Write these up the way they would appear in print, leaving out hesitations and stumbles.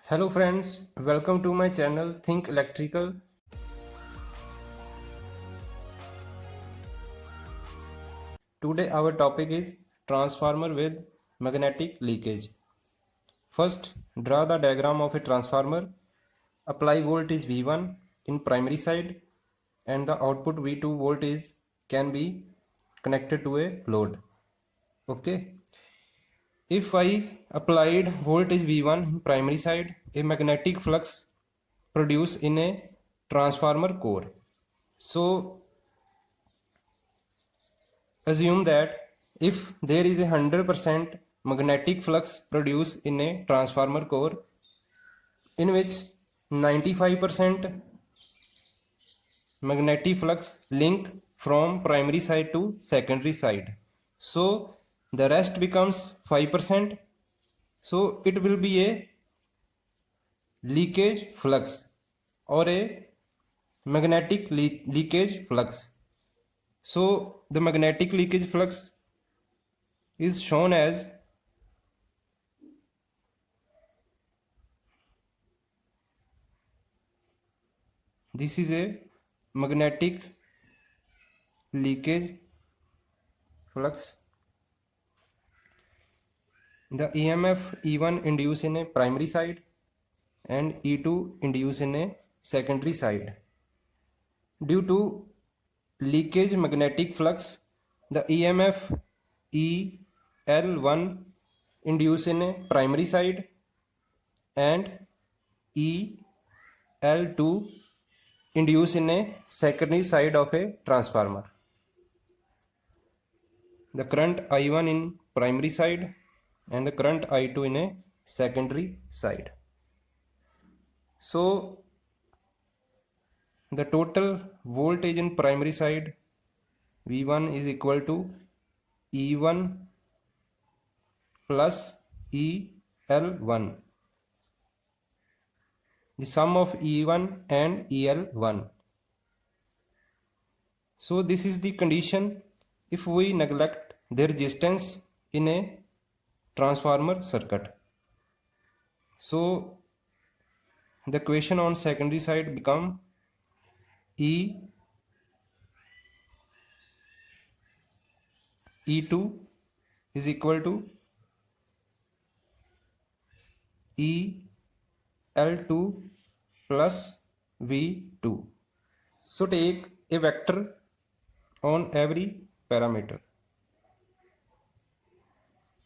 Hello friends, welcome to my channel Think Electrical. Today our topic is transformer with magnetic leakage. First, draw the diagram of a transformer. Apply voltage V1 in primary side and the output V2 voltage can be connected to a load. Okay. If I applied voltage V1 in primary side, a magnetic flux produced in a transformer core. So assume that if there is a 100% magnetic flux produced in a transformer core in which 95% magnetic flux linked from primary side to secondary side. So the rest becomes 5%. So it will be a leakage flux or a magnetic leakage flux. So the magnetic leakage flux is shown as this is a magnetic leakage flux. The EMF E1 induced in a primary side and E2 induced in a secondary side. Due to leakage magnetic flux, the EMF EL1 induced in a primary side and EL2 induced in a secondary side of a transformer. The current I1 in primary side and the current I2 in a secondary side. So the total voltage in primary side V1 is equal to E1 plus EL1, the sum of E1 and EL1. So this is the condition if we neglect the resistance in a transformer circuit. So the equation on secondary side become E2 is equal to EL2 plus V2. So take a vector on every parameter.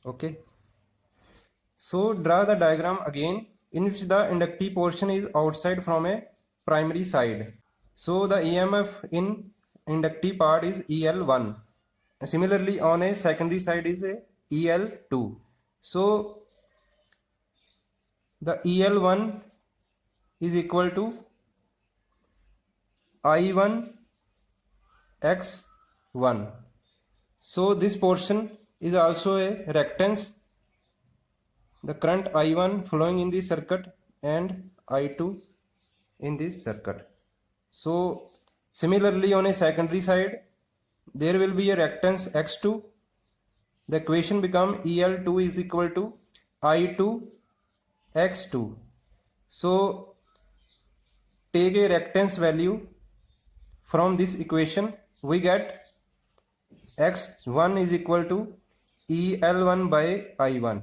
Okay. So draw the diagram again in which the inductive portion is outside from a primary side. So the EMF in inductive part is EL1. Similarly on a secondary side is a EL2. So the EL1 is equal to I1 X1. So this portion is also a reactance. The current I1 flowing in this circuit and I2 in this circuit. So similarly on a secondary side there will be a reactance X2. The equation become EL2 is equal to I2 X2. So take a reactance value from this equation, we get X1 is equal to EL1 by I1.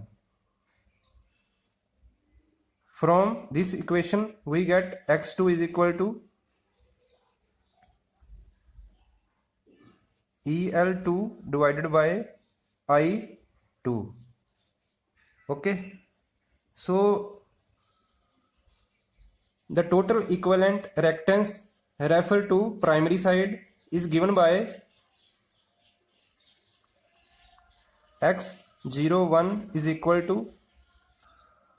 From this equation we get X2 is equal to EL2 divided by I2. Okay. So the total equivalent reactance referred to primary side is given by X01 is equal to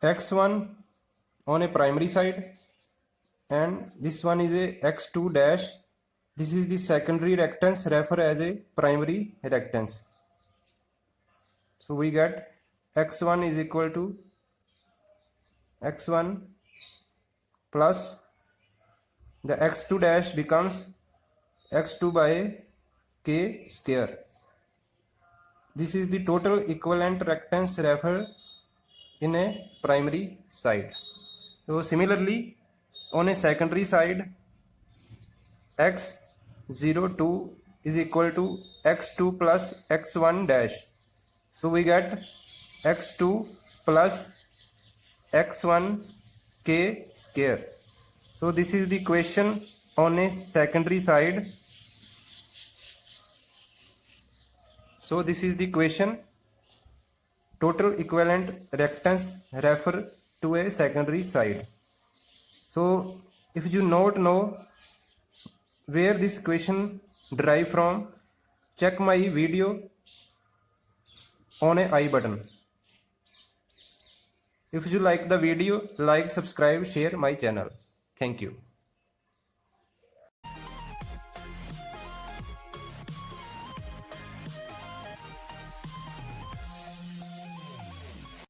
X1 on a primary side and this one is a X2 dash. This is the secondary reactance referred as a primary reactance. So we get X1 is equal to X1 plus the X2 dash becomes X2 by K square. This is the total equivalent reactance referred in a primary side. So similarly, on a secondary side, x02 is equal to x2 plus x1 dash. So we get x2 plus x1 k square. So this is the equation on a secondary side. So this is the equation. Total equivalent reactance refer to a secondary side. So if you not know where this equation derive from, check my video on a I button. If you like the video, like, subscribe, share my channel. Thank you.